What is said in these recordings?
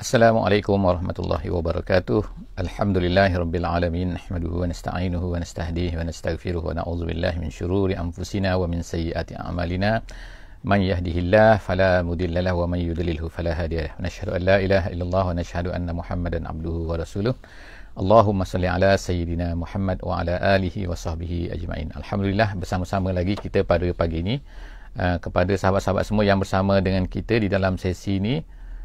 Assalamualaikum warahmatullahi wabarakatuh. Alhamdulillahirabbil alamin. Nahmaduhu wa nasta'inuhu wa nastahdihi wa nastaghfiruhu wa na'udzu billahi min syururi anfusina wa min sayyiati a'malina. Man yahdihillahu fala mudilla lahu wa man yudlilhu fala hadiya lahu. Nashhadu an la ilaha illallah wa nashhadu anna Muhammadan abduhu wa rasuluh. Allahumma salli ala sayyidina Muhammad wa ala alihi wa sahbihi ajma'in. Alhamdulillah, bersama-sama lagi kita pada pagi ini. Kepada sahabat-sahabat semua yang bersama dengan kita di dalam sesi ini,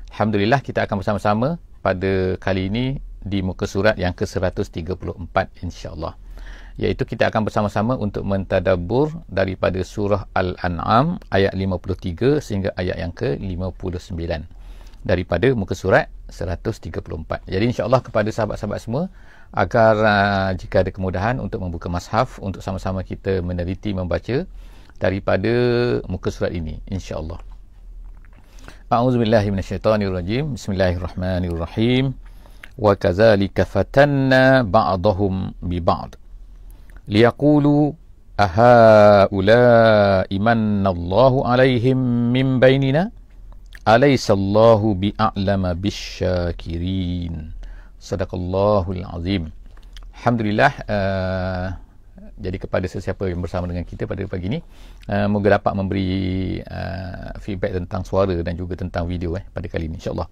alhamdulillah kita akan bersama-sama pada kali ini di muka surat yang ke-134 insya-Allah. Iaitu kita akan bersama-sama untuk mentadabbur daripada surah Al-An'am ayat 53 sehingga ayat yang ke-59 daripada muka surat 134. Jadi insya-Allah kepada sahabat-sahabat semua agar jika ada kemudahan untuk membuka mushaf untuk sama-sama kita meneliti membaca daripada muka surat ini insya-Allah. A'udzubillahi minasyaitonirrajim. Bismillahirrahmanirrahim. Wa kadzalika fatanna ba'dahum bi ba'd liyaqulu ahaula'i manallahu 'alaihim min bainina alaysallahu bi'a'lama bisyakirin. Sadaqallahul azim. Alhamdulillah, jadi kepada sesiapa yang bersama dengan kita pada pagi ini, moga dapat memberi feedback tentang suara dan juga tentang video pada kali ini insya-Allah.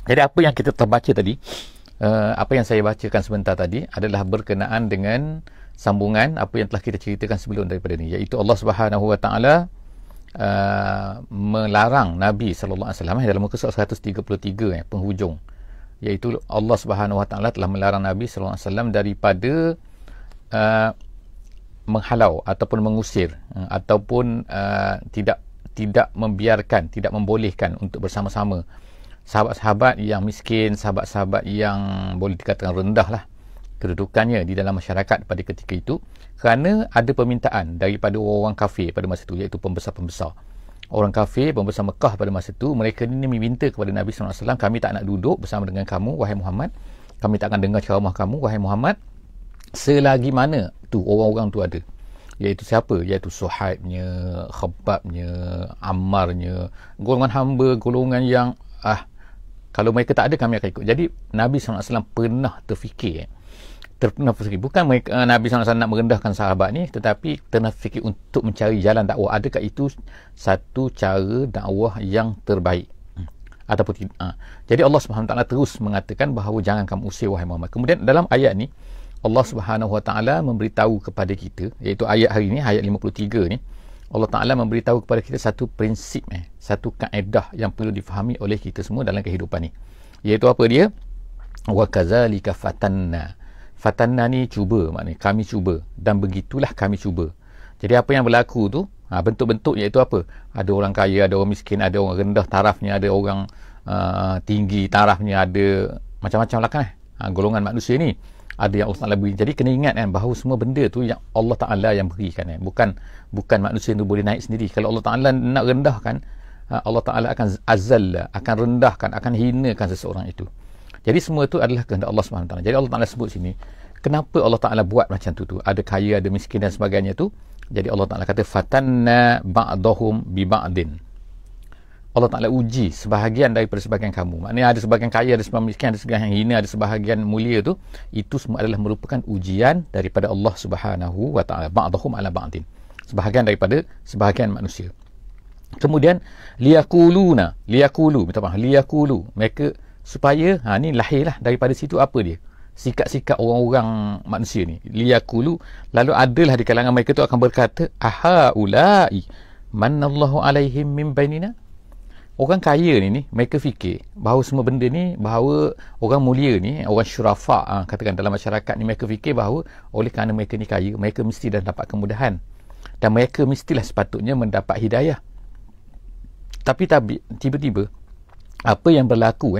Jadi apa yang kita terbaca tadi, apa yang saya bacakan sebentar tadi adalah berkenaan dengan sambungan apa yang telah kita ceritakan sebelum daripada ini, iaitu Allah Subhanahu Wa Taala melarang Nabi sallallahu alaihi wasallam dalam muka surat 133 penghujung, iaitu Allah Subhanahu Wa Taala telah melarang Nabi sallallahu alaihi wasallam daripada menghalau ataupun mengusir ataupun tidak membiarkan, tidak membolehkan untuk bersama-sama sahabat-sahabat yang miskin, sahabat-sahabat yang boleh dikatakan rendah lah kedudukannya di dalam masyarakat pada ketika itu, kerana ada permintaan daripada orang kafir pada masa itu, iaitu pembesar-pembesar orang kafir, pembesar Mekah pada masa itu. Mereka ini meminta kepada Nabi SAW, kami tak nak duduk bersama dengan kamu wahai Muhammad, kami tak akan dengar ceramah kamu wahai Muhammad selagi mana tu orang-orang tu ada, iaitu siapa? Iaitu Suhaibnya, Khabbabnya, Ammarnya, golongan hamba, golongan yang kalau mereka tak ada kami akan ikut. Jadi Nabi SAW pernah terfikir, bukan mereka, Nabi SAW nak merendahkan sahabat ni, tetapi pernah fikir untuk mencari jalan dakwah. Adakah itu satu cara dakwah yang terbaik ataupun tidak? Jadi Allah SWT terus mengatakan bahawa jangan kamu usir wahai Muhammad. Kemudian dalam ayat ni Allah Subhanahu Wa Taala memberitahu kepada kita, iaitu ayat hari ini, ayat 53 ni, Allah Taala memberitahu kepada kita satu prinsip, satu kaedah yang perlu difahami oleh kita semua dalam kehidupan ni, iaitu apa dia? Wa kadzalika fatanna. Fatanna ni cuba, maknanya kami cuba, dan begitulah kami cuba. Jadi apa yang berlaku tu, bentuk-bentuk iaitu apa? Ada orang kaya, ada orang miskin, ada orang rendah tarafnya, ada orang tinggi tarafnya, ada macam-macam lah kan, golongan manusia ni ada yang Allah Ta'ala beri. Jadi kena ingat bahawa semua benda tu yang Allah Ta'ala yang berikan, bukan manusia tu boleh naik sendiri. Kalau Allah Ta'ala nak rendahkan, Allah Ta'ala akan azalla, akan rendahkan, akan hinakan seseorang itu. Jadi semua itu adalah kehendak Allah SWT. Jadi Allah Ta'ala sebut sini, kenapa Allah Ta'ala buat macam tu? Ada kaya, ada miskin dan sebagainya tu. Jadi Allah Ta'ala kata fatanna ba'dahum bi ba'din. Allah Ta'ala uji sebahagian daripada sebahagian kamu. Maknanya ada sebahagian kaya, ada sebahagian miskin, ada sebahagian yang hina, ada sebahagian mulia tu. Itu semua adalah merupakan ujian daripada Allah Subhanahu Wa Ta'ala. Ba'dahum ala ba'din. Sebahagian daripada sebahagian manusia. Kemudian liyaqulu, mereka supaya ni lahirlah daripada situ apa dia? Sikap-sikap orang-orang manusia ni. Liyaqulu, lalu adalah di kalangan mereka tu akan berkata, ahaula'i manallahu alaihim min bainina. Orang kaya ni mereka fikir bahawa semua benda ni, bahawa orang mulia ni, orang syurafa katakan dalam masyarakat ni, mereka fikir bahawa oleh kerana mereka ni kaya, mereka mesti dah dapat kemudahan dan mereka mestilah sepatutnya mendapat hidayah. Tapi tiba-tiba apa yang berlaku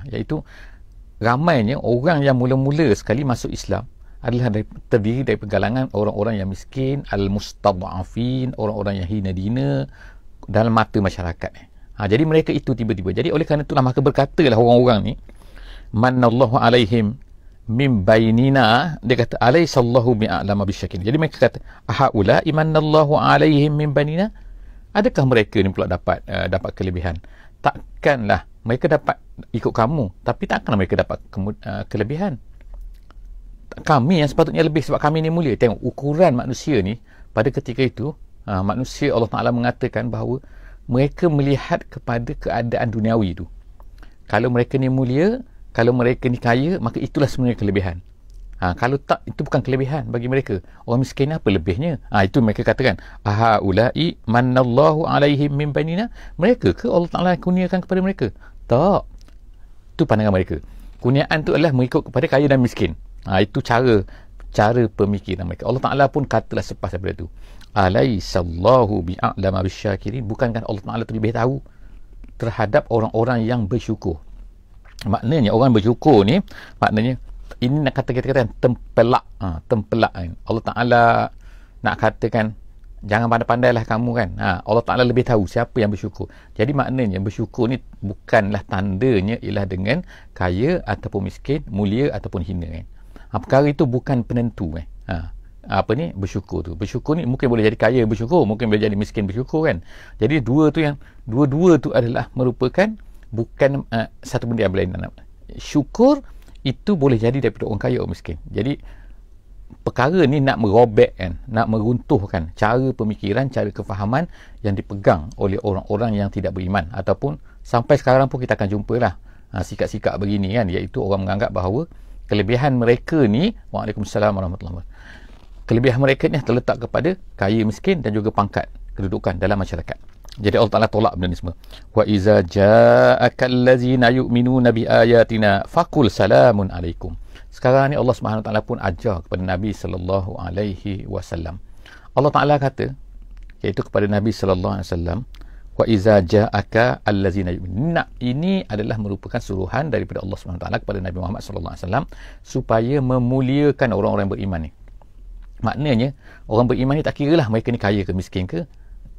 iaitu ramainya orang yang mula-mula sekali masuk Islam adalah terdiri dari kalangan orang-orang yang miskin, al-mustad'afin, orang-orang yang hina dina dalam mata masyarakat. Jadi mereka itu tiba-tiba, jadi oleh kerana itulah maka berkatalah orang-orang ni, manallahu alaihim min bainina, dia kata alaysallahu bi'a'lama bisyakirin. Jadi mereka kata ahaula imanallahu alaihim min bainina, adakah mereka ni pula dapat kelebihan? Takkanlah mereka dapat ikut kamu, tapi takkan mereka dapat kelebihan. Kami yang sepatutnya lebih, sebab kami ni mulia. Tengok ukuran manusia ni pada ketika itu, manusia, Allah Ta'ala mengatakan bahawa mereka melihat kepada keadaan duniawi tu. Kalau mereka ni mulia, kalau mereka ni kaya, maka itulah sebenarnya kelebihan. Kalau tak, itu bukan kelebihan bagi mereka. Orang miskin apa lebihnya? Itu mereka katakan, ahaulai manallahu alaihim min bainina. Mereka ke Allah Ta'ala kurniakan kepada mereka? Tak. Itu pandangan mereka. Kurniaan tu adalah mengikut kepada kaya dan miskin. Itu cara pemikiran mereka. Allah Ta'ala pun katalah selepas daripada itu, alaisallahu bi'a'lama bisyakirin. Bukankah Allah Ta'ala lebih tahu terhadap orang-orang yang bersyukur? Maknanya orang bersyukur ni, maknanya ini nak kata tempelak. Tempelak kan. Allah Ta'ala nak katakan jangan pandai-pandailah kamu kan. Allah Ta'ala lebih tahu siapa yang bersyukur. Jadi maknanya bersyukur ni bukanlah tandanya ialah dengan kaya ataupun miskin, mulia ataupun hina kan. Perkara itu bukan penentu kan. Bersyukur tu. Bersyukur ni mungkin boleh jadi kaya bersyukur, mungkin boleh jadi miskin bersyukur kan. Jadi dua-dua tu adalah merupakan bukan satu benda yang berlainan. Syukur itu boleh jadi daripada orang kaya atau miskin. Jadi perkara ni nak merobek kan, nak meruntuhkan cara pemikiran, cara kefahaman yang dipegang oleh orang-orang yang tidak beriman, ataupun sampai sekarang pun kita akan jumpalah sikap-sikap begini kan, iaitu orang menganggap bahawa kelebihan mereka ni, Waalaikumsalam warahmatullahi wabarakatuh, kelebihan mereka ni terletak kepada kaya, miskin dan juga pangkat kedudukan dalam masyarakat. Jadi Allah Ta'ala tolak benda ni semua. Wa iza ja'aka allazina yu'minuna bi ayatina faqul salamun alaikum. Sekarang ni Allah Subhanahu Wa Ta'ala pun ajar kepada Nabi sallallahu alaihi wasallam. Allah Ta'ala kata iaitu kepada Nabi sallallahu alaihi wasallam, wa iza ja'aka allazina yu'minuna. Ini adalah merupakan suruhan daripada Allah Subhanahu Wa Ta'ala kepada Nabi Muhammad sallallahu alaihi wasallam supaya memuliakan orang-orang yang beriman ni. Maknanya orang beriman ni tak kiralah mereka ni kaya ke miskin ke,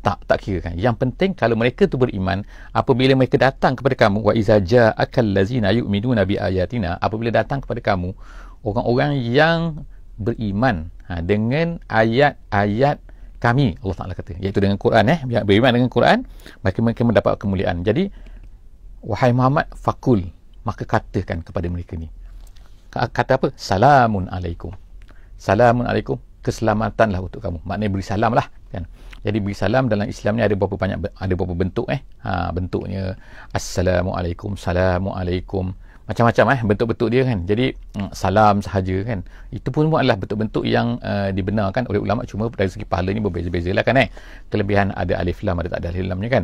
tak kira kan. Yang penting kalau mereka tu beriman, apabila mereka datang kepada kamu, wa iza ja'akal ladzina yu'minuna bi ayatina, apabila datang kepada kamu orang-orang yang beriman dengan ayat-ayat kami, Allah Ta'ala kata, iaitu dengan Quran, beriman dengan Quran, mereka mendapat kemuliaan. Jadi wahai Muhammad, fakul, maka katakan kepada mereka ni, kata apa? Salamun alaikum. Salamun alaikum, keselamatanlah untuk kamu. Maknanya beri salam lah kan. Jadi beri salam dalam Islam ni ada beberapa bentuk bentuknya assalamualaikum, salamualaikum, macam-macam bentuk-bentuk dia kan. Jadi salam sahaja kan, itu pun adalah bentuk-bentuk yang dibenarkan oleh ulama. Cuma dari segi pahala ni berbeza-beza lah kan. Kelebihan ada alif lam, ada tak ada alif lamnya kan.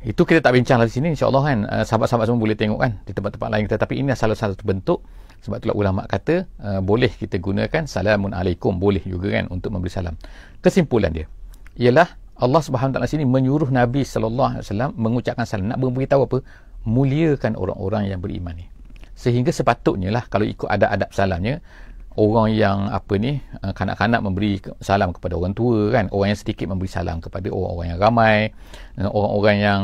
Itu kita tak bincang lah di sini, insyaAllah kan. Sahabat-sahabat semua boleh tengok kan di tempat-tempat lain kita. Tapi ini salah satu bentuk. Sebab itulah ulama kata boleh kita gunakan salamun alaikum, boleh juga kan untuk memberi salam. Kesimpulan dia ialah Allah Subhanahu Wa Taala sini menyuruh Nabi sallallahu alaihi wasallam mengucapkan salam, nak memberitahu apa? Muliakan orang-orang yang beriman ni. Sehingga sepatutnya lah kalau ikut adab-adab salamnya, orang yang kanak-kanak memberi salam kepada orang tua kan, orang yang sedikit memberi salam kepada orang-orang yang ramai, orang-orang yang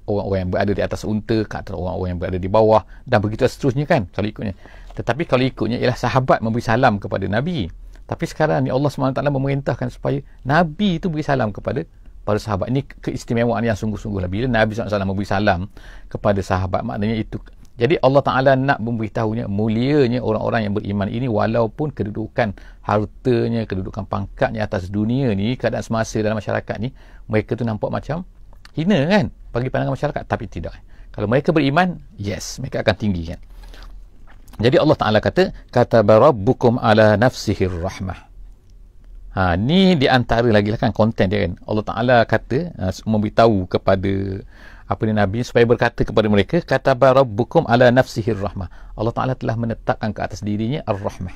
orang-orang yang berada di atas unta ke atas orang-orang yang berada di bawah, dan begitu seterusnya kan kalau ikutnya. Tetapi kalau ikutnya ialah sahabat memberi salam kepada Nabi. Tapi sekarang ni Allah SWT memerintahkan supaya Nabi itu beri salam kepada para sahabat. Ini keistimewaan yang sungguh-sungguh lah. Bila Nabi SAW memberi salam kepada sahabat, maknanya itu. Jadi Allah Ta'ala nak memberitahunya mulianya orang-orang yang beriman ini, walaupun kedudukan hartanya, kedudukan pangkatnya atas dunia ni, keadaan semasa dalam masyarakat ni, mereka tu nampak macam hina kan bagi pandangan masyarakat. Tapi tidak. Kalau mereka beriman, yes, mereka akan tinggi kan. Jadi Allah Ta'ala kata, kataba rabbukum ala nafsihir rahmah. Ni di antara lagi lah kan konten dia kan. Allah Ta'ala kata, memberitahu kepada Nabi supaya berkata kepada mereka, kataba rabbukum ala nafsihir rahmah. Allah Ta'ala telah menetapkan ke atas dirinya ar-rahmah.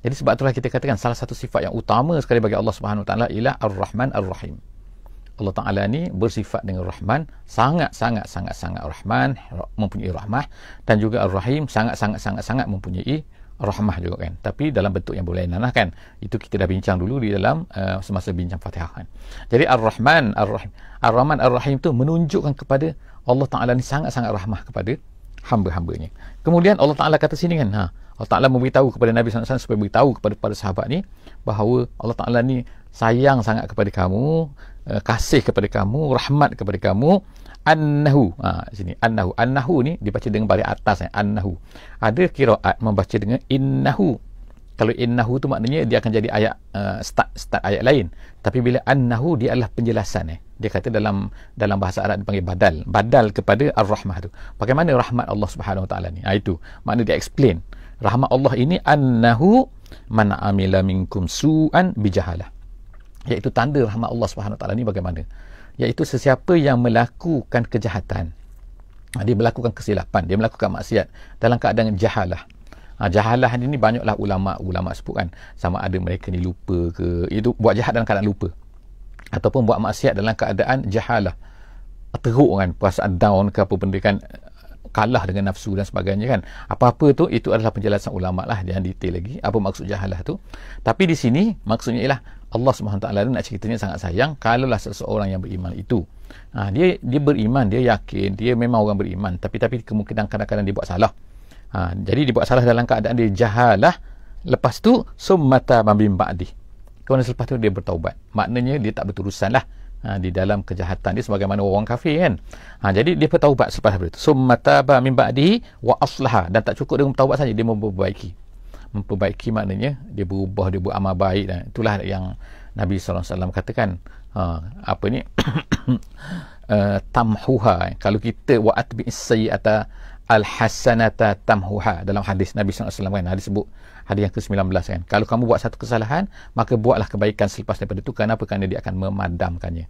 Jadi sebab itulah kita katakan salah satu sifat yang utama sekali bagi Allah Subhanahu Wa Ta'ala ialah ar-Rahman ar-Rahim. Allah Ta'ala ni bersifat dengan Rahman, sangat Rahman, mempunyai rahmah, dan juga Ar-Rahim, sangat mempunyai rahmah juga kan. Tapi dalam bentuk yang berlainan lah kan. Itu kita dah bincang dulu di dalam semasa bincang Fatihah kan. Jadi Ar-Rahman Ar-Rahim, Ar-Rahman Ar-Rahim tu menunjukkan kepada Allah Ta'ala ni sangat rahmah kepada hamba-hambanya. Kemudian Allah Ta'ala kata sini kan, Allah Ta'ala memberitahu kepada Nabi SAW supaya beritahu kepada para sahabat ni bahawa Allah Ta'ala ni sayang sangat kepada kamu, kasih kepada kamu, rahmat kepada kamu, annahu. Sini annahu ni dibaca dengan baris atas, annahu. Ada qiraat membaca dengan innahu. Kalau innahu tu maknanya dia akan jadi ayat start ayat lain. Tapi bila annahu, dia adalah penjelasan. Dia kata dalam bahasa Arab dipanggil badal kepada ar-rahmah tu. Bagaimana rahmat Allah Subhanahu Wa Taala ni? Itu makna dia explain. Rahmat Allah ini annahu man amila minkum su'an bijahalah. Iaitu tanda rahmat Allah Subhanahu Wa Taala ni bagaimana? Iaitu sesiapa yang melakukan kejahatan, dia melakukan kesilapan, dia melakukan maksiat dalam keadaan jahalah. Jahalah ini banyaklah ulama sebut kan, sama ada mereka ni lupa ke, itu buat jahat dalam keadaan lupa, ataupun buat maksiat dalam keadaan jahalah, teruk kan, perasaan down ke apa benda kan, kalah dengan nafsu dan sebagainya kan. Apa-apa tu, itu adalah penjelasan ulama lah yang detail lagi apa maksud jahalah tu. Tapi di sini maksudnya ialah Allah SWT nak ceritanya sangat sayang kalaulah seseorang yang beriman itu, dia beriman, dia yakin, dia memang orang beriman, tapi kemungkinan kadang-kadang dia buat salah. Jadi dia buat salah dalam keadaan dia jahalah. Lepas tu summata mabim ba'di, kemudian selepas tu dia bertaubat. Maknanya dia tak berterusan lah di dalam kejahatan dia sebagaimana orang kafir kan. Jadi dia bertaubat selepas itu. Summata mabim ba'di wa aslaha, dan tak cukup dengan bertaubat saja, dia memperbaiki maknanya dia berubah, dia beramal baik. Dan itulah yang Nabi SAW katakan, apa ni tamhuha. Kalau kita wa atbi'is sayyi'ata al-hasanata tamhuha, dalam hadis Nabi SAW kan, hadis yang ke-19 kan, kalau kamu buat satu kesalahan, maka buatlah kebaikan selepas daripada itu. Kenapa? Kerana dia akan memadamkannya.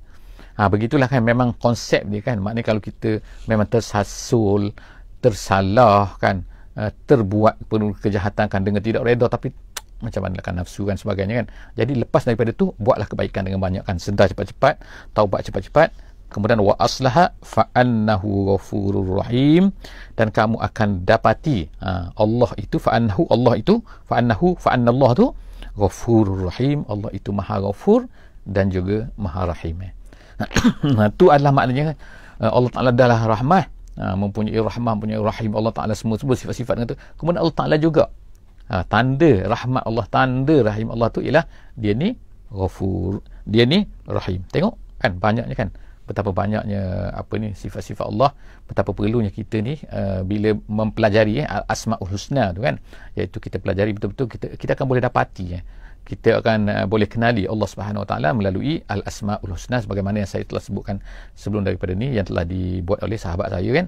Begitulah kan memang konsep dia kan. Maknanya kalau kita memang tersasul, tersalah kan, terbuat penuh kejahatan kan dengan tidak reda, tapi macam mana kan nafsu kan sebagainya kan. Jadi lepas daripada tu, buatlah kebaikan dengan banyak kan, sedar cepat-cepat, taubat cepat-cepat. Kemudian wa aslaha fa annahu ghafurur rahim, dan kamu akan dapati Allah itu fa annahu, Allah itu fa annahu, fa annallah tu ghafurur rahim, Allah itu maha ghafur dan juga maha rahim. Itu adalah maknanya Allah Taala adalah rahmah, mempunyai rahmah, mempunyai rahim. Allah Taala semua sifat-sifat dengan tu. Kemudian Allah Taala juga tanda rahmat Allah, tanda rahim Allah tu ialah dia ni ghafur, dia ni rahim. Tengok kan banyaknya kan, betapa banyaknya apa ni sifat-sifat Allah, betapa perlunya kita ni bila mempelajari Asmaul Husna tu kan, iaitu kita pelajari betul-betul, kita akan boleh dapati kita akan boleh kenali Allah Subhanahu Wa Taala melalui Al-Asmaul Husna, sebagaimana yang saya telah sebutkan sebelum daripada ni, yang telah dibuat oleh sahabat saya kan.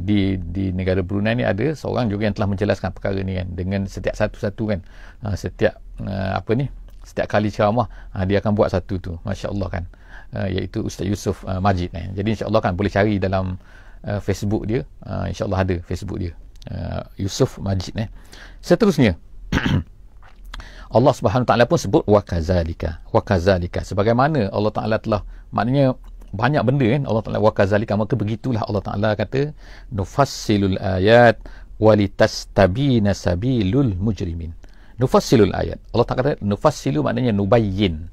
Di negara Brunei ni ada seorang juga yang telah menjelaskan perkara ni kan, dengan setiap satu-satu kan, setiap apa ni, setiap kali ceramah dia akan buat satu tu, masya-Allah kan, iaitu Ustaz Yusof Majid kan. Jadi insya-Allah kan boleh cari dalam Facebook dia, insya-Allah ada Facebook dia, Yusof Majid Seterusnya Allah Subhanahu Wa Taala pun sebut wa kazalika, sebagaimana Allah Taala telah, maknanya banyak benda kan Allah Taala wa kazalika, maka begitulah Allah Taala kata nufassilul ayat walitastabina sabilul mujrimin. Nufassilul ayat, Allah Taala kata nufassilu maknanya nubayyin.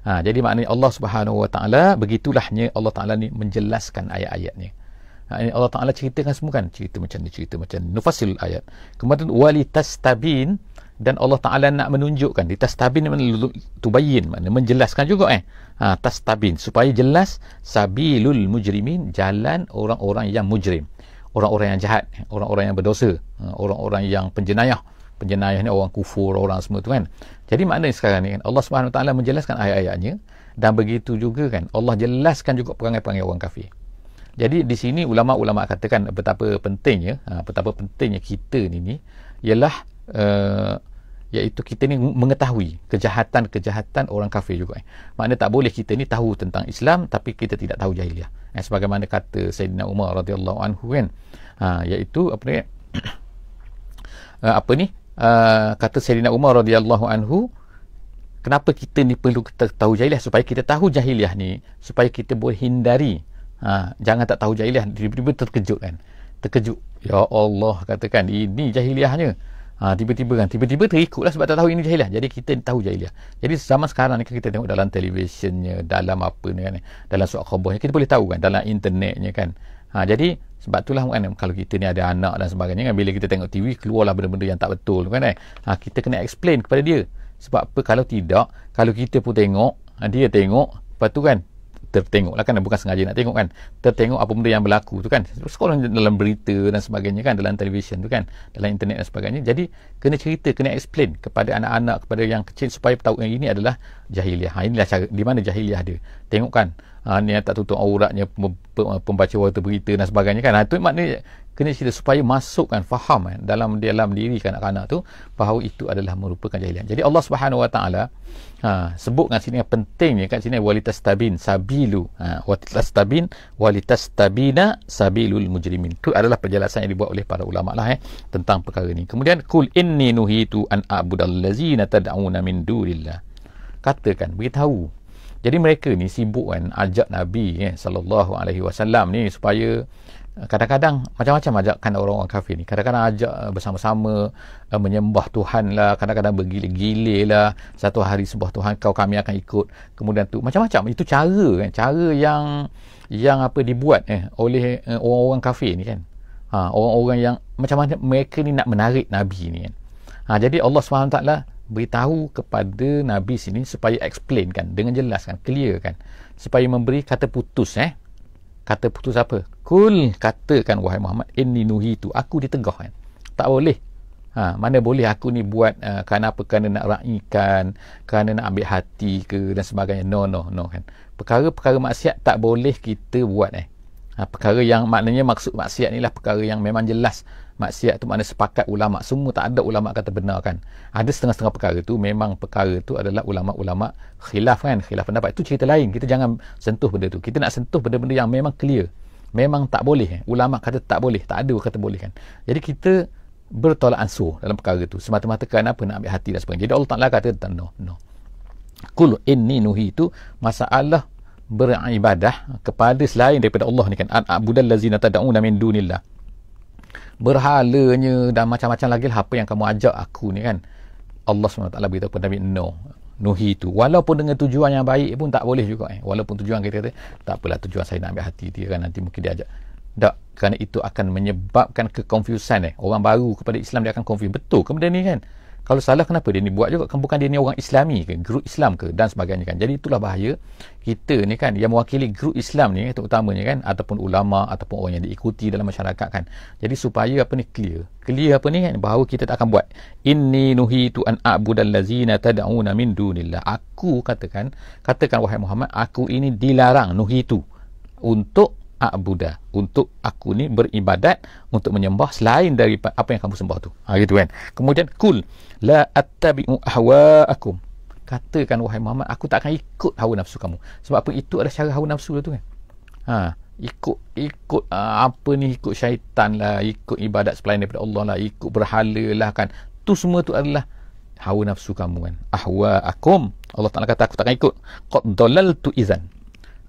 Jadi maknanya Allah Subhanahu Wa Taala begitulahnya Allah Taala ni menjelaskan ayat-ayatnya. Allah Taala ceritakan semua kan, cerita macam ni, nufassilul ayat. Kemudian walitastabin, dan Allah Taala nak menunjukkan, ditastabin maknanya tubayyin, maknanya menjelaskan juga tastabin, supaya jelas sabilul mujrimin, jalan orang-orang yang mujrim, orang-orang yang jahat, orang-orang yang berdosa, orang-orang yang penjenayah ni orang kufur, orang semua tu kan. Jadi maknanya sekarang ni kan Allah Subhanahu Wa Taala menjelaskan ayat-ayatnya, dan begitu juga kan Allah jelaskan juga perangai-perangai orang kafir. Jadi di sini ulama-ulama katakan betapa pentingnya kita ni ialah iaitu kita ni mengetahui kejahatan orang kafir juga. Maknanya tak boleh kita ni tahu tentang Islam tapi kita tidak tahu jahiliah. Sebagaimana kata Sayyidina Umar radhiyallahu anhu kan, iaitu kata Sayyidina Umar radhiyallahu anhu, kenapa kita ni perlu tahu jahiliah? Supaya kita tahu jahiliah ni, supaya kita boleh hindari. Jangan tak tahu jahiliah, tiba-tiba terkejut kan. Ya Allah, katakan ini jahiliahnya. Tiba-tiba terikutlah sebab tak tahu ini jahiliah. Jadi kita tahu jahiliah. Jadi zaman sekarang ni kita tengok dalam televisionnya, dalam apa ni kan, dalam surat khabarnya kita boleh tahu kan, dalam internetnya kan. Jadi sebab itulah kan, kalau kita ni ada anak dan sebagainya kan, bila kita tengok TV keluarlah benda-benda yang tak betul kan, kita kena explain kepada dia. Sebab apa? Kalau tidak, kalau kita pun tengok, dia tengok, lepas tu kan tertengok lah kan, bukan sengaja nak tengok kan, tertengok apa benda yang berlaku tu kan, sekolah dalam berita dan sebagainya kan, dalam televisyen tu kan, dalam internet dan sebagainya. Jadi kena cerita, kena explain kepada anak-anak, kepada yang kecil supaya tahu yang ini adalah jahiliah. Inilah cara di mana jahiliah ada. Tengok kan, ni tak tutup auratnya pembaca warta berita dan sebagainya kan. Itu maknanya kena cerita supaya masukkan faham kan, dalam diri kanak-kanak tu bahawa itu adalah merupakan jahiliah. Jadi Allah Subhanahu Wa Taala sebut kat sini pentingnya kat sini walitastabin sabilu, walitastabin walitastabina sabilul mujrimin. Itu adalah penjelasan yang dibuat oleh para ulama lah tentang perkara ni. Kemudian kul inni nuhitu an a'budallazina tad'una min dunillah. Katakan, beritahu. Jadi mereka ni sibuk kan ajak Nabi sallallahu alaihi wasallam ni supaya kadang-kadang macam-macam ajakan orang-orang kafir ni. Kadang-kadang ajak bersama-sama menyembah Tuhan lah, kadang-kadang bergilir-gilir lah, satu hari sembah Tuhan kau, kami akan ikut. Kemudian tu macam-macam. Itu cara kan, cara yang apa dibuat oleh orang-orang kafir ni kan. Orang-orang yang macam mana mereka ni nak menarik Nabi ni kan. Jadi Allah SWT beritahu kepada Nabi sini supaya explain kan, dengan jelas kan, clear kan, supaya memberi kata putus kata putus apa? Kul, katakan wahai Muhammad, inni nuhitu, aku ditegah kan. Tak boleh. Mana boleh aku ni buat kerana apa? Kerana nak raikan, kerana nak ambil hati ke dan sebagainya. No kan. Perkara-perkara maksiat tak boleh kita buat perkara yang maknanya maksud maksiat ni lah perkara yang memang jelas. Maksiat tu maknanya sepakat ulama, semua tak ada ulama kata benar kan. Ada setengah-setengah perkara tu memang perkara tu adalah ulama-ulama khilaf kan, khilaf pendapat. Itu cerita lain. Kita jangan sentuh benda tu. Kita nak sentuh benda-benda yang memang clear. Memang tak boleh. Ulama kata tak boleh, tak ada kata boleh kan. Jadi kita bertolak ansur dalam perkara tu semata-mata kerana apa? Nak ambil hati dan sebagainya. Jadi Allah Ta'ala kata no. Kul inni nuhitu, masalah beribadah kepada selain daripada Allah ni kan, a'budal lazina tad'una min dunillah, berhalanya dan macam-macam lagi lah apa yang kamu ajak aku ni kan. Allah SWT beritahu kepada Nabi nuhi tu, walaupun dengan tujuan yang baik pun tak boleh juga walaupun tujuan kita kata tak apalah, tujuan saya nak ambil hati dia kan, nanti mungkin dia ajak tak, kerana itu akan menyebabkan kekonfusan orang baru kepada Islam, dia akan confuse. Betul ke benda ni kan? Kalau salah kenapa dia ni buat juga kan? Bukan dia ni orang Islami ke, grup Islam ke dan sebagainya kan. Jadi itulah bahaya kita ni kan, yang mewakili grup Islam ni terutamanya kan, ataupun ulama ataupun orang yang diikuti dalam masyarakat kan. Jadi supaya apa ni clear apa ni kan, bahawa kita tak akan buat inni nuhitu an a'budal lazina tad'una min dunillah. Aku katakan wahai Muhammad, aku ini dilarang nuhitu untuk a'buda, untuk aku ni beribadat, untuk menyembah selain daripada apa yang kamu sembah tu. Gitu kan. Kemudian kul la attabi'u ahwa'akum, katakan wahai Muhammad, aku tak akan ikut hawa nafsu kamu. Sebab apa? Itu adalah cara hawa nafsu tu kan. Ikut apa ni, ikut syaitan lah, ikut ibadat selain daripada Allah lah, ikut berhala lah kan. Tu semua tu adalah hawa nafsu kamu kan. Ahwa'akum, Allah Ta'ala kata aku tak akan ikut. Qad dalaltu izan,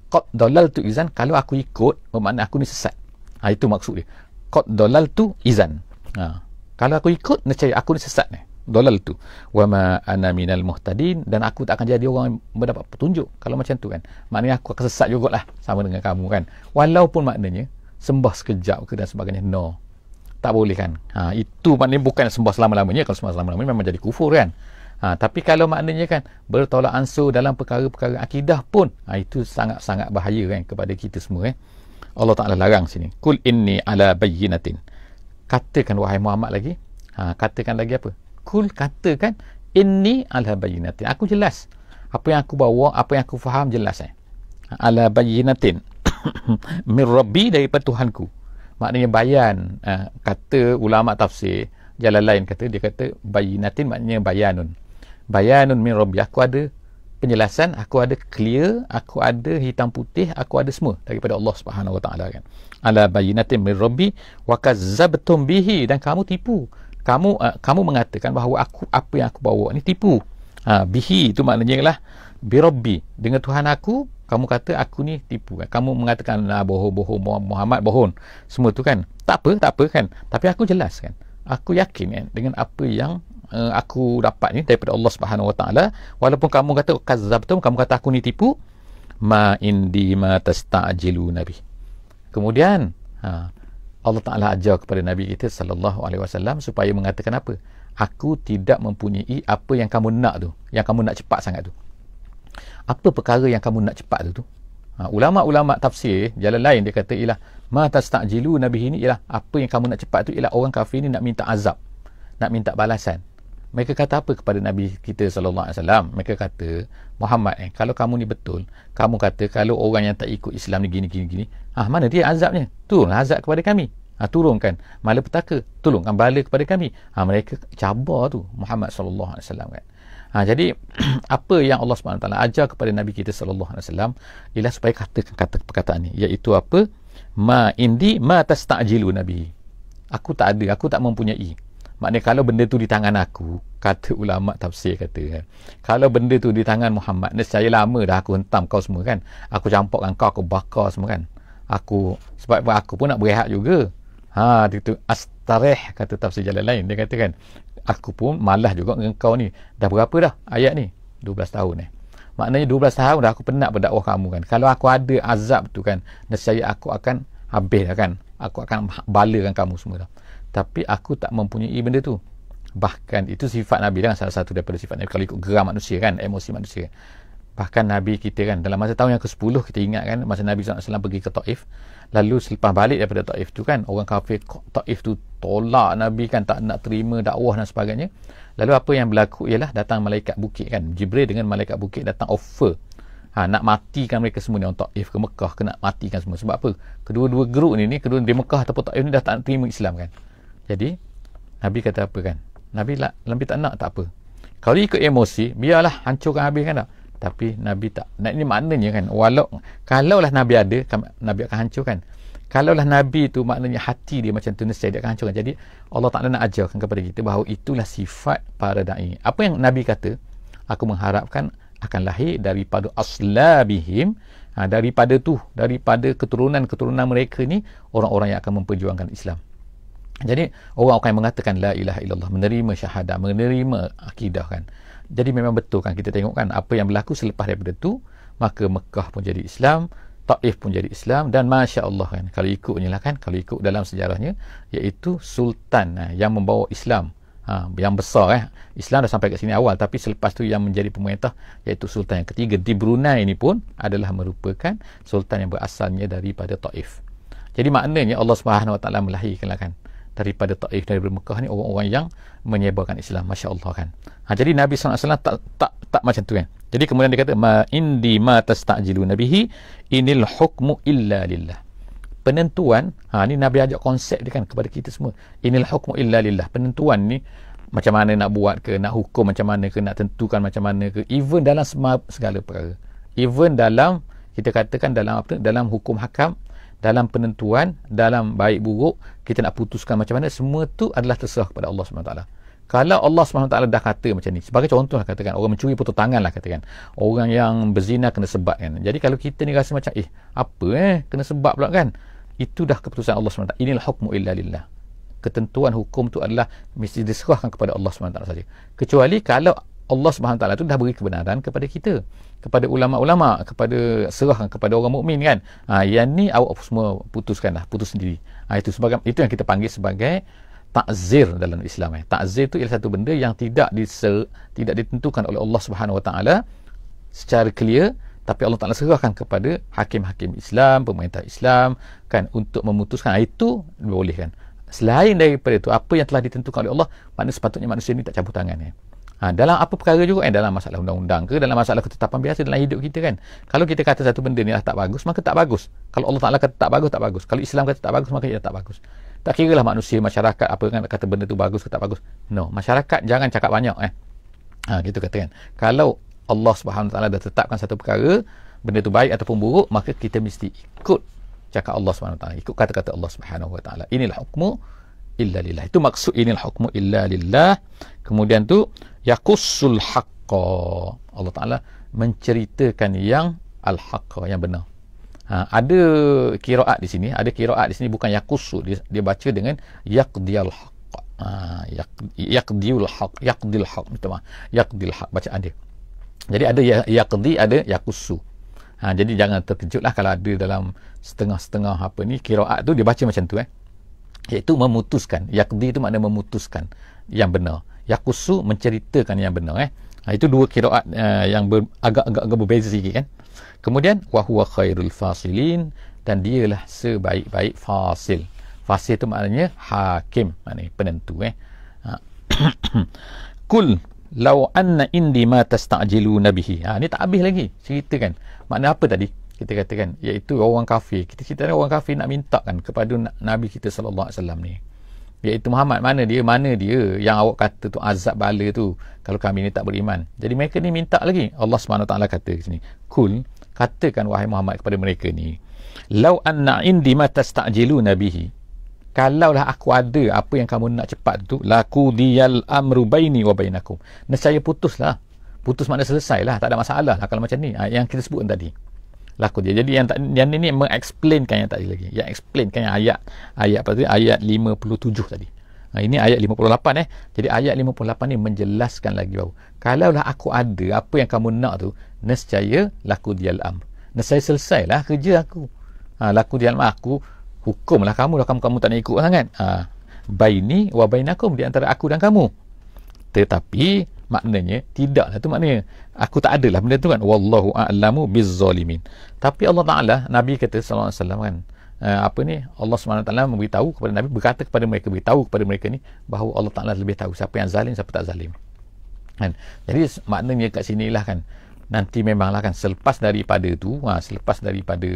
qad dalaltu izan, kalau aku ikut bermakna aku ni sesat. Itu maksud dia. Qad dalaltu izan. Kalau aku ikut, nescaya aku ni sesat ni. Dalaltu. Wa ma ana minal muhtadin, dan aku tak akan jadi orang yang mendapat petunjuk kalau macam tu kan. Maknanya aku akan sesat jugalah sama dengan kamu kan. Walaupun maknanya sembah sekejap ke dan sebagainya. No. Tak boleh kan. Itu maknanya bukan sembah selama-lamanya. Kalau sembah selama-lamanya memang jadi kufur kan. Tapi kalau maknanya kan bertolak ansur dalam perkara-perkara akidah pun, itu sangat-sangat bahaya kan kepada kita semua Allah Ta'ala larang sini. Kul inni ala bayyinatin, katakan wahai Muhammad lagi, katakan lagi apa? Kul, katakan inni ala bayyinatin, aku jelas apa yang aku bawa, apa yang aku faham jelas ala bayyinatin min rabbi, daripada Tuhanku. Maknanya bayan, kata ulama tafsir jalan lain kata, dia kata bayyinatin maknanya bayanun min rabbi, aku ada penjelasan, aku ada clear, aku ada hitam putih, aku ada semua daripada Allah Subhanahu Wa Taala kan. Ala bayyinatin min rabbi wa kazzabtum bihi, dan kamu tipu, kamu mengatakan bahawa apa yang aku bawa ni tipu. Bihi itu maknanya lah bi rabbi, dengan Tuhan aku, kamu kata aku ni tipu kan. Kamu mengatakan bohong Muhammad bohong, semua tu kan. Tak apa kan, tapi aku jelas kan, aku yakin kan dengan apa yang aku dapat ni daripada Allah Subhanahu Wa Taala. Walaupun kamu kata kazzabtum, kamu kata aku ni tipu, ma indi ma tasta'jilu nabi. Kemudian Allah Ta'ala ajar kepada Nabi kita sallallahu alaihi wasallam supaya mengatakan apa? Aku tidak mempunyai apa yang kamu nak tu, yang kamu nak cepat sangat tu. Apa perkara yang kamu nak cepat tu? Ulama-ulama tafsir jalan lain dia kata ialah ma tasta'jilu nabihi ni ialah apa yang kamu nak cepat tu ialah orang kafir ni nak minta azab, nak minta balasan. Mereka kata apa kepada Nabi kita sallallahu alaihi wasallam? Mereka kata, Muhammad, kalau kamu ni betul, kamu kata kalau orang yang tak ikut Islam ni gini, mana dia azabnya? Turunlah azab kepada kami. Turunkan malapetaka, tolongkan bala kepada kami. Mereka cabar tu Muhammad sallallahu alaihi wasallam kan. Jadi apa yang Allah SWT ajar kepada Nabi kita sallallahu alaihi wasallam ialah supaya katakan kata perkataan ni, iaitu apa? Ma indi ma tasta'jilu nabi. Aku tak ada, aku tak mempunyai. Maknanya kalau benda tu di tangan aku, kata ulama tafsir kata kan, kalau benda tu di tangan Muhammad, nescaya lama dah aku hentam kau semua kan. Aku campakkan kau, aku bakar semua kan. Sebab aku pun nak berehat juga. Itu astareh, kata tafsir jalan lain. Dia kata kan, aku pun malas juga dengan kau ni. Dah berapa dah ayat ni? 12 tahun Maknanya 12 tahun dah aku penat berdakwah kamu kan. Kalau aku ada azab tu kan, nescaya aku akan habis kan. Aku akan balakan kamu semua dah. Tapi aku tak mempunyai benda tu. Bahkan itu sifat Nabi kan, salah satu daripada sifat Nabi kalau ikut geram manusia kan, emosi manusia. Bahkan Nabi kita kan, dalam masa tahun yang ke-10 kita ingat kan, masa Nabi SAW pergi ke Taif, lalu selepas balik daripada Taif tu kan, orang kafir Taif tu tolak Nabi kan, tak nak terima dakwah dan sebagainya. Lalu apa yang berlaku ialah datang malaikat bukit kan, Jibril dengan malaikat bukit datang offer, nak matikan mereka semua ni, orang Taif ke Mekah ke nak matikan semua. Sebab apa? Kedua-dua grup ni, kedua di Mekah ataupun Taif ni dah tak terima Islam kan. Jadi Nabi kata apa kan? Nabi tak nak, tak apa. Kalau ikut emosi, biarlah hancurkan habis kan tak? Tapi Nabi tak. Ini maknanya kan, kalaulah Nabi ada, Nabi akan hancurkan. Kalaulah Nabi tu maknanya hati dia macam tu, nescaya dia akan hancurkan. Jadi Allah Ta'ala nak ajarkan kepada kita bahawa itulah sifat para da'i. Apa yang Nabi kata, aku mengharapkan akan lahir daripada aslabihim, daripada keturunan mereka ni, orang-orang yang akan memperjuangkan Islam. Jadi orang akan mengatakan la ilaha illallah, menerima syahadah, menerima akidah kan. Jadi memang betul kan, kita tengok kan apa yang berlaku selepas daripada tu, maka Mekah pun jadi Islam, Taif pun jadi Islam, dan Masya Allah kan, kalau ikutnya lah kan, kalau ikut dalam sejarahnya, iaitu Sultan yang membawa Islam yang besar Islam dah sampai kat sini awal, tapi selepas tu yang menjadi pemerintah iaitu Sultan yang ketiga di Brunei ni pun adalah merupakan Sultan yang berasalnya daripada Taif. Jadi maknanya Allah Subhanahu Wa Taala melahirkanlah kan daripada Taif, daripada Mekah ni orang-orang yang menyebarkan Islam, Masya Allah kan. Jadi Nabi SAW tak macam tu kan. Jadi kemudian dia kata ma indi ma tasta'jilu nabihi inil hukmu illa lillah. Penentuan, ni Nabi ajak konsep dia kan kepada kita semua. Inil hukmu illa lillah. Penentuan ni macam mana nak buat ke, nak hukum macam mana ke, nak tentukan macam mana ke, even dalam segala perkara. Even dalam, kita katakan dalam hukum hakam, dalam penentuan, dalam baik buruk, kita nak putuskan macam mana, semua tu adalah terserah kepada Allah SWT. Kalau Allah SWT dah kata macam ni, sebagai contoh lah katakan, orang mencuri potong tangan lah katakan, orang yang berzina kena sebat kan. Jadi kalau kita ni rasa macam kena sebat pula kan, itu dah keputusan Allah SWT. Inilah hukmu illa lillah. Ketentuan hukum tu adalah mesti diserahkan kepada Allah SWT saja. Kecuali kalau Allah SWT tu dah beri kebenaran kepada kita, kepada ulama-ulama, kepada serahkan kepada orang mukmin kan. Yang ni awak semua putuskanlah, putus sendiri. Itu yang kita panggil sebagai ta'zir dalam Islam. Ta'zir tu ialah satu benda yang tidak ditentukan oleh Allah Subhanahu Wa Taala secara clear, tapi Allah Ta'ala serahkan kepada hakim-hakim Islam, pemerintah Islam kan, untuk memutuskan. Itu boleh kan. Selain daripada itu, apa yang telah ditentukan oleh Allah, maknanya sepatutnya manusia ni tak campur tangan dalam apa perkara juga dalam masalah undang-undang ke, dalam masalah ketetapan biasa dalam hidup kita kan. Kalau kita kata satu benda ni tak bagus, maka tak bagus. Kalau Allah Ta'ala kata tak bagus, tak bagus. Kalau Islam kata tak bagus, maka ia tak bagus. Tak kira lah manusia, masyarakat apa kan kata benda tu bagus ke tak bagus. No, masyarakat jangan cakap banyak gitu kata kan. Kalau Allah Subhanahu Wa Taala dah tetapkan satu perkara, benda tu baik ataupun buruk, maka kita mesti ikut cakap Allah Subhanahu Wa Taala, ikut kata-kata Allah Subhanahu Wa Taala. Inilah hukmu illa lillah. Itu maksud inilah hukmu illa lillah. Kemudian tu yaqussul haqqa. Allah Taala menceritakan yang al-haqqa, yang benar. Ada qiraat di sini, bukan yaqussu, dia baca dengan yaqdiyal haqq. Yaqdiyul haqq, yaqdil haqq, yaqdil haqq bacaan dia. Jadi ada yaqdi, ada yaqussu. Jadi jangan terkejutlah kalau ada dalam setengah-setengah qiraat tu dia baca macam tu iaitu memutuskan. Yaqdi itu makna memutuskan yang benar. Yaqussu menceritakan yang benar Itu dua qiraat yang agak-agak berbeza sikit kan. Kemudian wa huwa khairul fasilin, dan dialah sebaik-baik fasil. Fasil itu maknanya hakim, maknanya penentu. Kul law anna indi ma tasta'jiluna bihi. Ni tak habis lagi cerita kan. Makna apa tadi? Kita katakan iaitu orang kafir. Kita cerita orang kafir nak minta kan kepada Nabi kita sallallahu alaihi wasallam ni. Iaitu Muhammad, mana dia yang awak kata tu azab bala tu kalau kami ni tak beriman. Jadi mereka ni minta lagi. Allah Subhanahu Taala kata di sini, kul, katakan wahai Muhammad kepada mereka ni, lau anna indi ma tasta'jiluna bihi, kalaulah aku ada apa yang kamu nak cepat tu, laqudiyal amru baini wa bainakum, nescaya putuslah. Putus makna selesailah, tak ada masalah lah kalau macam ni. Yang kita sebut tadi laku dia. Jadi yang ini mengexplainkan yang tadi lagi. Yang explainkan yang ayat apa tadi? Ayat 57 tadi. Ini ayat 58 Jadi ayat 58 ni menjelaskan lagi bahawa kalaulah aku ada apa yang kamu nak tu, nescaya laku dial amr. Nescaya selesailah kerja aku. Laku dial amr, aku hukumlah kamu lah, kamu tak nak ikut sangat. Baini wa bainakum, di antara aku dan kamu. Tetapi maknanya tidaklah, tu maknanya aku tak adalah benda tu kan. Wallahu a'lamu bizzalimin. Tapi Allah Taala, Nabi kata sallallahu alaihi wasallam kan, Allah Subhanahu Taala memberitahu kepada Nabi, berkata kepada mereka, beritahu kepada mereka ni bahawa Allah Taala lebih tahu siapa yang zalim, siapa tak zalim kan. Jadi maknanya kat sinilah kan, nanti memanglah kan selepas daripada tu, selepas daripada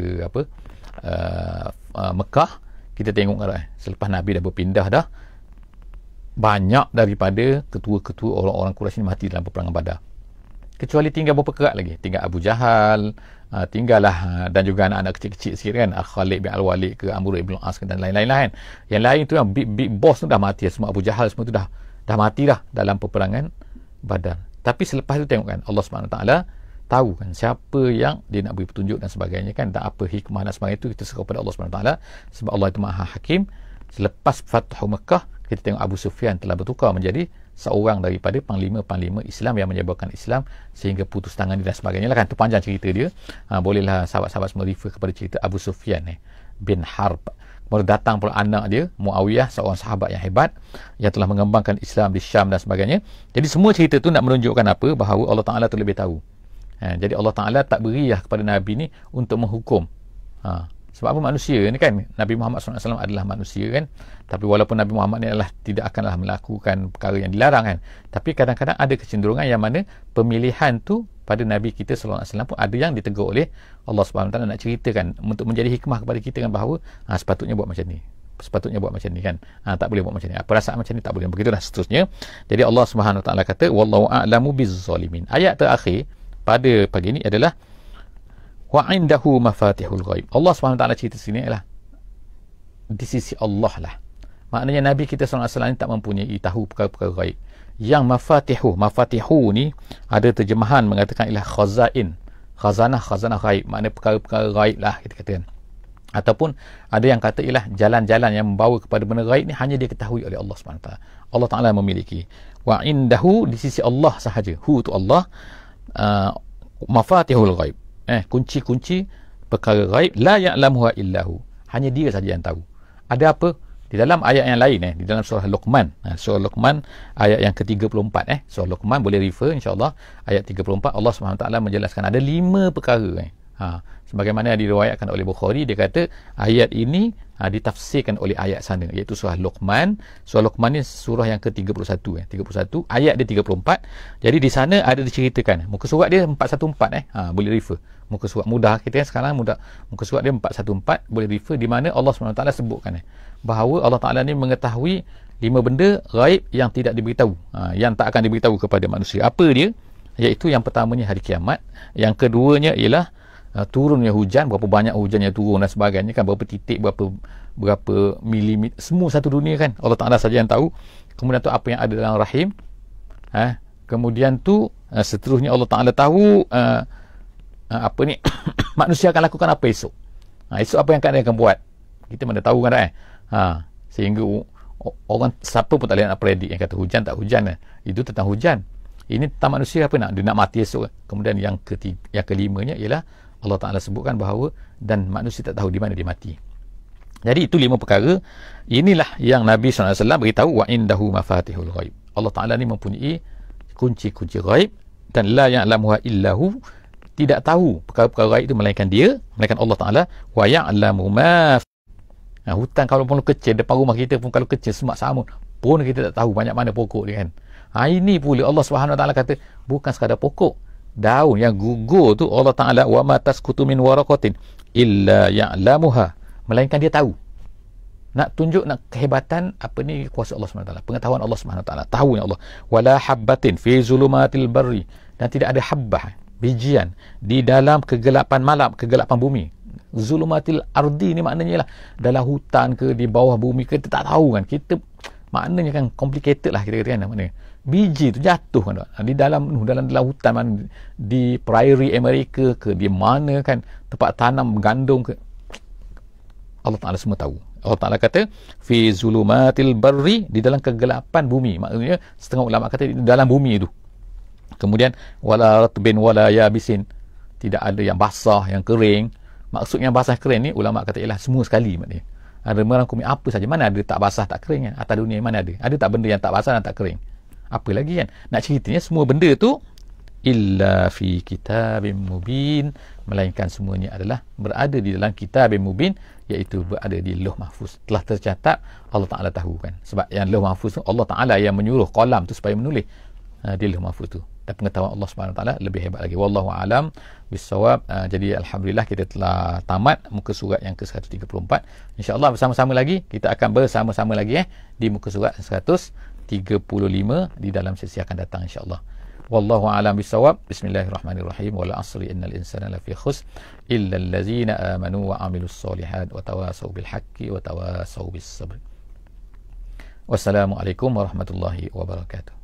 Mekah, kita tengok kan, selepas Nabi dah berpindah dah, banyak daripada ketua-ketua orang-orang Quraisy mati dalam peperangan Badar. Kecuali tinggal beberapa kerat lagi. Tinggal Abu Jahal, tinggallah dan juga anak-anak kecil-kecil sikit kan, Khalid bin Al-Walid ke, Amr ibn Al-As dan lain-lain lah kan. Yang lain tu yang big boss tu dah mati semua. Abu Jahal semua tu dah mati dah dalam peperangan Badar. Tapi selepas tu tengok kan, Allah Subhanahu Taala tahu kan siapa yang dia nak beri petunjuk dan sebagainya kan, dan apa hikmah dan sebagainya itu kita serah kepada Allah Subhanahu Taala, sebab Allah itu Maha Hakim. Selepas Fathu Mekah, kita tengok Abu Sufyan telah bertukar menjadi seorang daripada panglima-panglima Islam yang menyebabkan Islam sehingga putus tangan dan sebagainya lah kan. Itu panjang cerita dia. Bolehlah sahabat-sahabat semua refer kepada cerita Abu Sufyan bin Harb. Baru datang pula anak dia Muawiyah, seorang sahabat yang hebat yang telah mengembangkan Islam di Syam dan sebagainya. Jadi semua cerita tu nak menunjukkan apa? Bahawa Allah Ta'ala tu lebih tahu. Jadi Allah Ta'ala tak berilah kepada Nabi ni untuk menghukum. Sebab apa? Manusia ni kan, Nabi Muhammad SAW adalah manusia kan. Tapi walaupun Nabi Muhammad ni adalah tidak akanlah melakukan perkara yang dilarang kan, tapi kadang-kadang ada kecenderungan yang mana pemilihan tu pada Nabi kita SAW pun ada yang ditegur oleh Allah SWT nak ceritakan untuk menjadi hikmah kepada kita kan, bahawa sepatutnya buat macam ni, sepatutnya buat macam ni kan, tak boleh buat macam ni, perasaan macam ni tak boleh, begitu dan seterusnya. Jadi Allah SWT kata wallahu a'lamu bizzalimin. Ayat terakhir pada pagi ini adalah wa indahu mafatihul ghaib. Allah SWT cerita sini ialah di sisi Allah lah. Maknanya Nabi kita SAW tak mempunyai tahu perkara-perkara ghaib. Yang mafatihu ni ada terjemahan mengatakan ialah khazain, khazanah ghaib, maknanya perkara-perkara ghaib lah kita katakan. Ataupun ada yang kata ialah jalan-jalan yang membawa kepada benda ghaib ni hanya diketahui oleh Allah SWT. Allah Ta'ala memiliki. Wa indahu, di sisi Allah sahaja. Hu tu Allah, mafatihul ghaib, kunci-kunci perkara ghaib, la ya'lamuha illahu, hanya dia saja yang tahu. Ada apa? Di dalam ayat yang lain di dalam surah Luqman, surah Luqman ayat yang ke-34 surah Luqman boleh refer insya-Allah, ayat 34 Allah SWT menjelaskan ada 5 perkara sebagaimana diriwayatkan oleh Bukhari. Dia kata ayat ini ditafsirkan oleh ayat sana, iaitu surah Luqman. Surah Luqman ni surah yang ke-31 31 ayat dia 34. Jadi di sana ada diceritakan, muka surat dia 414 boleh refer. Muka surat mudah kita sekarang mudah, muka surat dia 414 boleh refer, di mana Allah SWT sebutkan bahawa Allah Ta'ala ni mengetahui 5 benda ghaib yang tidak diberitahu, yang tak akan diberitahu kepada manusia. Apa dia? Iaitu yang pertamanya hari kiamat, yang keduanya ialah turunnya hujan, berapa banyak hujan yang turun dan sebagainya kan, berapa titik, berapa milimeter, semua satu dunia kan, Allah Ta'ala saja yang tahu. Kemudian tu apa yang ada dalam rahim, kemudian tu seterusnya Allah Ta'ala tahu apa ni manusia akan lakukan apa esok. Esok apa yang akan buat, kita mana tahu kan sehingga orang siapa pun tak boleh nak predik yang kata hujan tak hujan itu tentang hujan. Ini tentang manusia, apa nak dia nak mati esok. Kemudian yang kelimanya ialah Allah Ta'ala sebutkan bahawa dan manusia tak tahu di mana dia mati. Jadi itu 5 perkara. Inilah yang Nabi SAW beritahu wa indahu mafatihul ghaib. Allah Ta'ala ni mempunyai kunci-kunci ghaib dan la ya'lamuha illahu, tidak tahu perkara-perkara gaib itu melainkan dia, melainkan Allah Ta'ala. Wa ya'lamu ma. Hutan kalau pun kecil, depan rumah kita pun kalau kecil, semak samun pun kita tak tahu banyak mana pokok dia kan. Ini pula Allah Subhanahu Wa Ta'ala kata bukan sekadar pokok, daun yang gugur tu Allah Ta'ala, wa ma tasqutu min waraqatin illa ya'lamuha, melainkan dia tahu. Nak tunjuk nak kehebatan apa ni, kuasa Allah Subhanahu Wa Ta'ala, pengetahuan Allah Subhanahu Wa Ta'ala, tahunya Allah. Wala habbatin fi zulumatil barri, dan tidak ada habbah, bijian di dalam kegelapan malam, kegelapan bumi. Zulumatil ardi ni maknanya lah dalam hutan ke di bawah bumi ke, kita tak tahu kan. Kita maknanya kan complicated lah kita kata kan, maknanya biji tu jatuh kan di dalam hutan mana, di prairie Amerika ke di mana kan, tempat tanam gandum ke, Allah Ta'ala semua tahu. Allah Ta'ala kata fi zulumatil barri, di dalam kegelapan bumi, maknanya setengah ulama kata di dalam bumi itu. Kemudian wala ratbin wala yabisin, tidak ada yang basah yang kering. Maksud yang basah kering ni ulama kata ialah semua sekali, maknanya ada merangkumi apa saja. Mana ada tak basah tak kering kan? Atas dunia mana ada tak benda yang tak basah dan tak kering? Apa lagi kan nak ceritanya, semua benda tu illa fi kitabim mubin, melainkan semuanya adalah berada di dalam kitabim mubin, iaitu berada di Lauh Mahfuz, telah tercatat. Allah Ta'ala tahu kan, sebab yang Lauh Mahfuz tu Allah Ta'ala yang menyuruh qalam tu supaya menulis di Lauh Mahfuz tu. Dan pengetahuan Allah Subhanahu Wa Ta'ala lebih hebat lagi. Wallahu alam bisawab. Jadi alhamdulillah kita telah tamat muka surat yang ke-134. InsyaAllah bersama-sama lagi, kita akan bersama-sama lagi di muka surat 135 di dalam sesi akan datang insyaAllah. Wallahu a'lam bisawab. Bismillahirrahmanirrahim. Wal 'asri innal insana lafi khusr illa allazina amanu wa 'amilus solihat wa tawasaw bil haqqi wa tawasaw bis sabr. Wassalamualaikum warahmatullahi wabarakatuh.